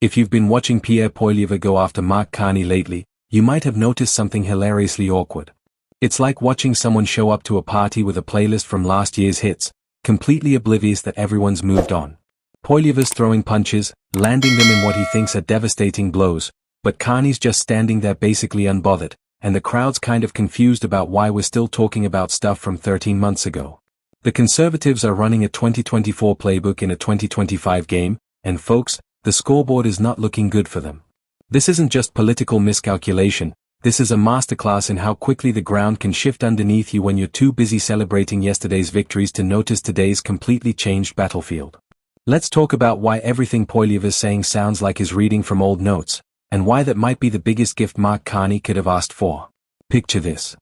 If you've been watching Pierre Poilievre go after Mark Carney lately, you might have noticed something hilariously awkward. It's like watching someone show up to a party with a playlist from last year's hits, completely oblivious that everyone's moved on. Poilievre's throwing punches, landing them in what he thinks are devastating blows, but Carney's just standing there basically unbothered, and the crowd's kind of confused about why we're still talking about stuff from 13 months ago. The Conservatives are running a 2024 playbook in a 2025 game, and folks, the scoreboard is not looking good for them. This isn't just political miscalculation, this is a masterclass in how quickly the ground can shift underneath you when you're too busy celebrating yesterday's victories to notice today's completely changed battlefield. Let's talk about why everything Poilievre is saying sounds like he's reading from old notes, and why that might be the biggest gift Mark Carney could have asked for. Picture this.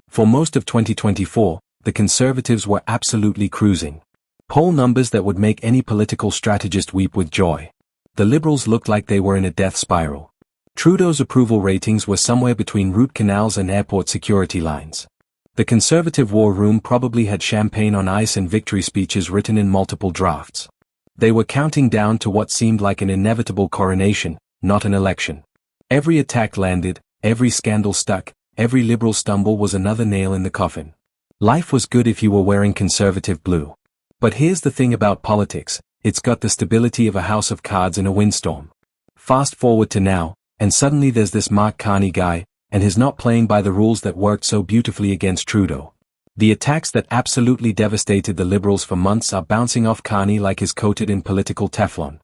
For most of 2024, the Conservatives were absolutely cruising. Poll numbers that would make any political strategist weep with joy. The Liberals looked like they were in a death spiral. Trudeau's approval ratings were somewhere between root canals and airport security lines. The Conservative war room probably had champagne on ice and victory speeches written in multiple drafts. They were counting down to what seemed like an inevitable coronation, not an election. Every attack landed, every scandal stuck, every Liberal stumble was another nail in the coffin. Life was good if you were wearing Conservative blue. But here's the thing about politics, it's got the stability of a house of cards in a windstorm. Fast forward to now, and suddenly there's this Mark Carney guy, and he's not playing by the rules that worked so beautifully against Trudeau. The attacks that absolutely devastated the Liberals for months are bouncing off Carney like he's coated in political Teflon.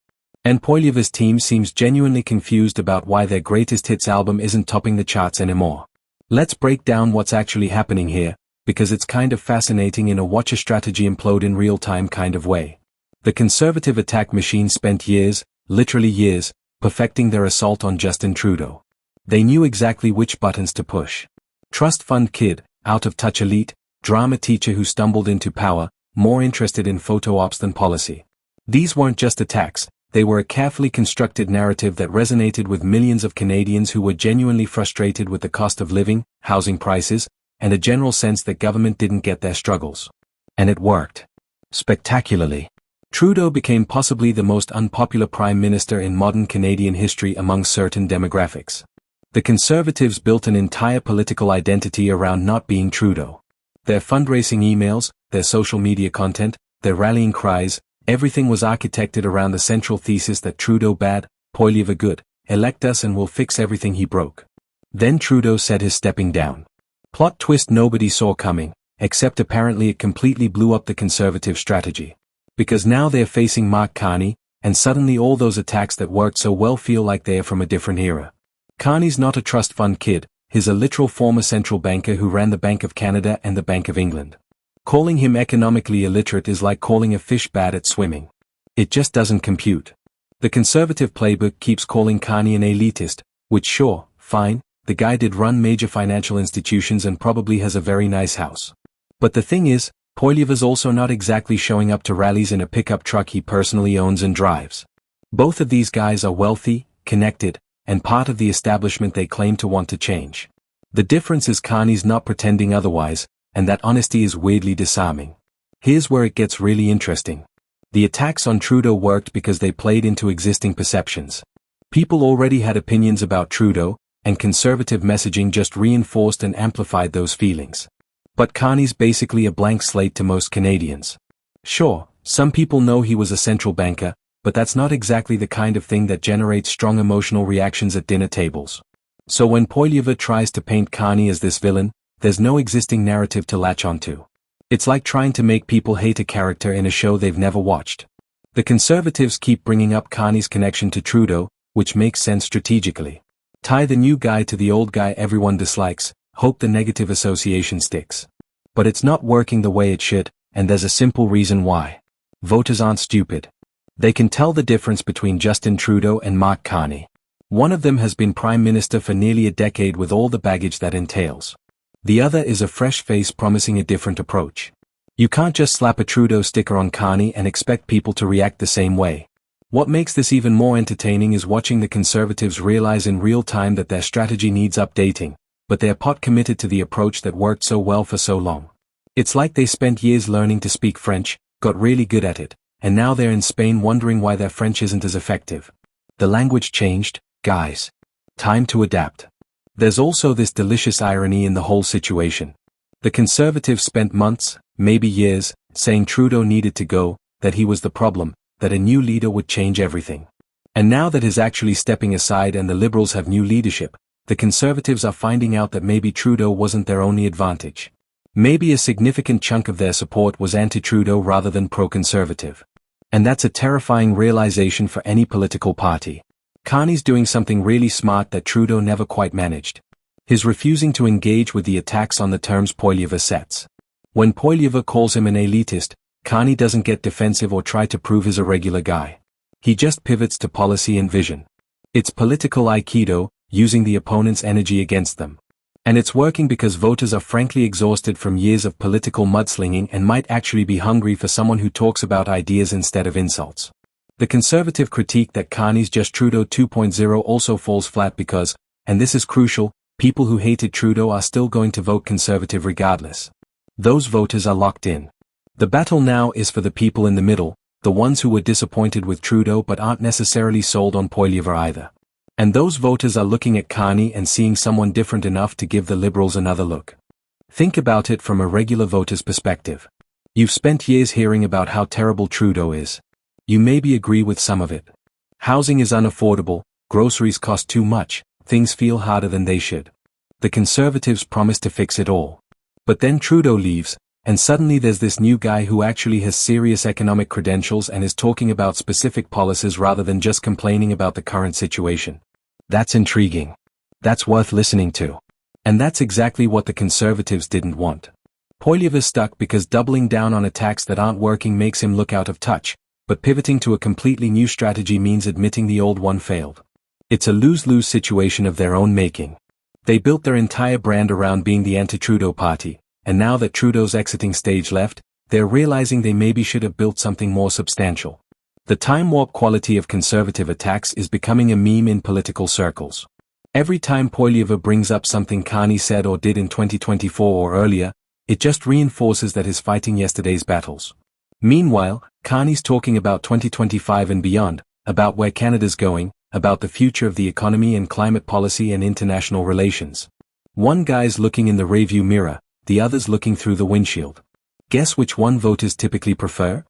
And Poilievre's team seems genuinely confused about why their greatest hits album isn't topping the charts anymore. Let's break down what's actually happening here, because it's kind of fascinating in a watch a strategy implode in real time kind of way. The Conservative attack machine spent years, literally years, perfecting their assault on Justin Trudeau. They knew exactly which buttons to push. Trust fund kid, out-of-touch elite, drama teacher who stumbled into power, more interested in photo ops than policy. These weren't just attacks, they were a carefully constructed narrative that resonated with millions of Canadians who were genuinely frustrated with the cost of living, housing prices, and a general sense that government didn't get their struggles. And it worked. Spectacularly. Trudeau became possibly the most unpopular Prime Minister in modern Canadian history among certain demographics. The Conservatives built an entire political identity around not being Trudeau. Their fundraising emails, their social media content, their rallying cries, everything was architected around the central thesis that Trudeau bad, Poilievre good, elect us and we'll fix everything he broke. Then Trudeau said his stepping down. Plot twist nobody saw coming, except apparently it completely blew up the Conservative strategy. Because now they're facing Mark Carney, and suddenly all those attacks that worked so well feel like they're from a different era. Carney's not a trust fund kid, he's a literal former central banker who ran the Bank of Canada and the Bank of England. Calling him economically illiterate is like calling a fish bad at swimming. It just doesn't compute. The Conservative playbook keeps calling Carney an elitist, which sure, fine, the guy did run major financial institutions and probably has a very nice house. But the thing is, Poilievre's also not exactly showing up to rallies in a pickup truck he personally owns and drives. Both of these guys are wealthy, connected, and part of the establishment they claim to want to change. The difference is Carney's not pretending otherwise, and that honesty is weirdly disarming. Here's where it gets really interesting. The attacks on Trudeau worked because they played into existing perceptions. People already had opinions about Trudeau, and Conservative messaging just reinforced and amplified those feelings. But Carney's basically a blank slate to most Canadians. Sure, some people know he was a central banker, but that's not exactly the kind of thing that generates strong emotional reactions at dinner tables. So when Poilievre tries to paint Carney as this villain, there's no existing narrative to latch onto. It's like trying to make people hate a character in a show they've never watched. The Conservatives keep bringing up Carney's connection to Trudeau, which makes sense strategically. Tie the new guy to the old guy everyone dislikes, hope the negative association sticks. But it's not working the way it should, and there's a simple reason why. Voters aren't stupid. They can tell the difference between Justin Trudeau and Mark Carney. One of them has been Prime Minister for nearly a decade with all the baggage that entails. The other is a fresh face promising a different approach. You can't just slap a Trudeau sticker on Carney and expect people to react the same way. What makes this even more entertaining is watching the Conservatives realize in real time that their strategy needs updating, but they're pot committed to the approach that worked so well for so long. It's like they spent years learning to speak French, got really good at it, and now they're in Spain wondering why their French isn't as effective. The language changed, guys. Time to adapt. There's also this delicious irony in the whole situation. The Conservatives spent months, maybe years, saying Trudeau needed to go, that he was the problem, that a new leader would change everything. And now that he's actually stepping aside and the Liberals have new leadership, the Conservatives are finding out that maybe Trudeau wasn't their only advantage. Maybe a significant chunk of their support was anti-Trudeau rather than pro-Conservative. And that's a terrifying realization for any political party. Carney's doing something really smart that Trudeau never quite managed. He's refusing to engage with the attacks on the terms Poilievre sets. When Poilievre calls him an elitist, Carney doesn't get defensive or try to prove he's a regular guy. He just pivots to policy and vision. It's political aikido, using the opponent's energy against them. And it's working because voters are frankly exhausted from years of political mudslinging and might actually be hungry for someone who talks about ideas instead of insults. The Conservative critique that Carney's just Trudeau 2.0 also falls flat because, and this is crucial, people who hated Trudeau are still going to vote Conservative regardless. Those voters are locked in. The battle now is for the people in the middle, the ones who were disappointed with Trudeau but aren't necessarily sold on Poilievre either. And those voters are looking at Carney and seeing someone different enough to give the Liberals another look. Think about it from a regular voter's perspective. You've spent years hearing about how terrible Trudeau is. You maybe agree with some of it. Housing is unaffordable, groceries cost too much, things feel harder than they should. The Conservatives promise to fix it all. But then Trudeau leaves, and suddenly there's this new guy who actually has serious economic credentials and is talking about specific policies rather than just complaining about the current situation. That's intriguing. That's worth listening to. And that's exactly what the Conservatives didn't want. Poilievre's stuck because doubling down on attacks that aren't working makes him look out of touch, but pivoting to a completely new strategy means admitting the old one failed. It's a lose-lose situation of their own making. They built their entire brand around being the anti-Trudeau party, and now that Trudeau's exiting stage left, they're realizing they maybe should have built something more substantial. The time-warp quality of Conservative attacks is becoming a meme in political circles. Every time Poilievre brings up something Carney said or did in 2024 or earlier, it just reinforces that he's fighting yesterday's battles. Meanwhile, Carney's talking about 2025 and beyond, about where Canada's going, about the future of the economy and climate policy and international relations. One guy's looking in the rearview mirror, the other's looking through the windshield. Guess which one voters typically prefer?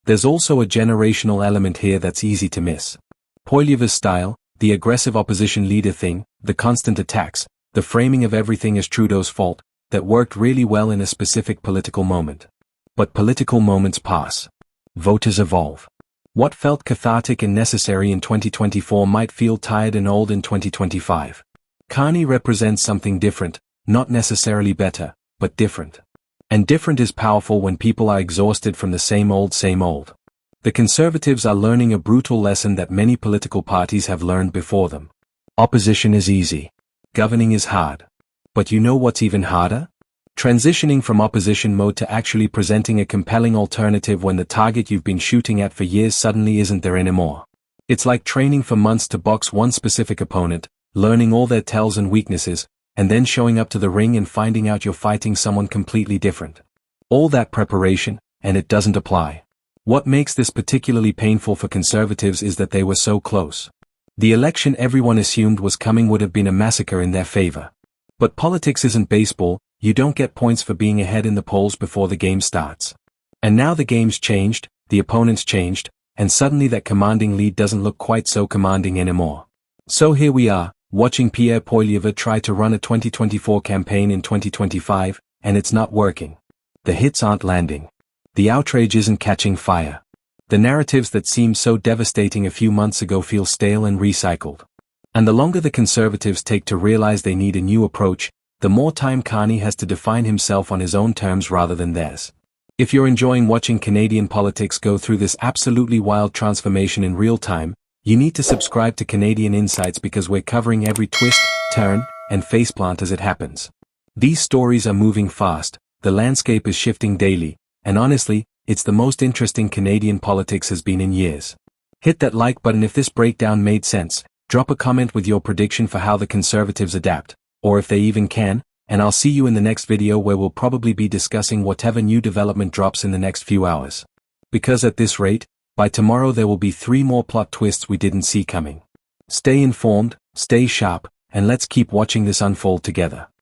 There's also a generational element here that's easy to miss. Poilievre's style, the aggressive opposition leader thing, the constant attacks, the framing of everything as Trudeau's fault, that worked really well in a specific political moment. But political moments pass. Voters evolve. What felt cathartic and necessary in 2024 might feel tired and old in 2025. Carney represents something different, not necessarily better, but different. And different is powerful when people are exhausted from the same old. The Conservatives are learning a brutal lesson that many political parties have learned before them. Opposition is easy. Governing is hard. But you know what's even harder? Transitioning from opposition mode to actually presenting a compelling alternative when the target you've been shooting at for years suddenly isn't there anymore. It's like training for months to box one specific opponent, learning all their tells and weaknesses, and then showing up to the ring and finding out you're fighting someone completely different. All that preparation, and it doesn't apply. What makes this particularly painful for Conservatives is that they were so close. The election everyone assumed was coming would have been a massacre in their favor. But politics isn't baseball. You don't get points for being ahead in the polls before the game starts. And now the game's changed, the opponent's changed, and suddenly that commanding lead doesn't look quite so commanding anymore. So here we are, watching Pierre Poilievre try to run a 2024 campaign in 2025, and it's not working. The hits aren't landing. The outrage isn't catching fire. The narratives that seemed so devastating a few months ago feel stale and recycled. And the longer the Conservatives take to realize they need a new approach, the more time Carney has to define himself on his own terms rather than theirs. If you're enjoying watching Canadian politics go through this absolutely wild transformation in real time, you need to subscribe to Canadian Insights because we're covering every twist, turn, and faceplant as it happens. These stories are moving fast, the landscape is shifting daily, and honestly, it's the most interesting Canadian politics has been in years. Hit that like button if this breakdown made sense, drop a comment with your prediction for how the Conservatives adapt, or if they even can, and I'll see you in the next video where we'll probably be discussing whatever new development drops in the next few hours. Because at this rate, by tomorrow there will be 3 more plot twists we didn't see coming. Stay informed, stay sharp, and let's keep watching this unfold together.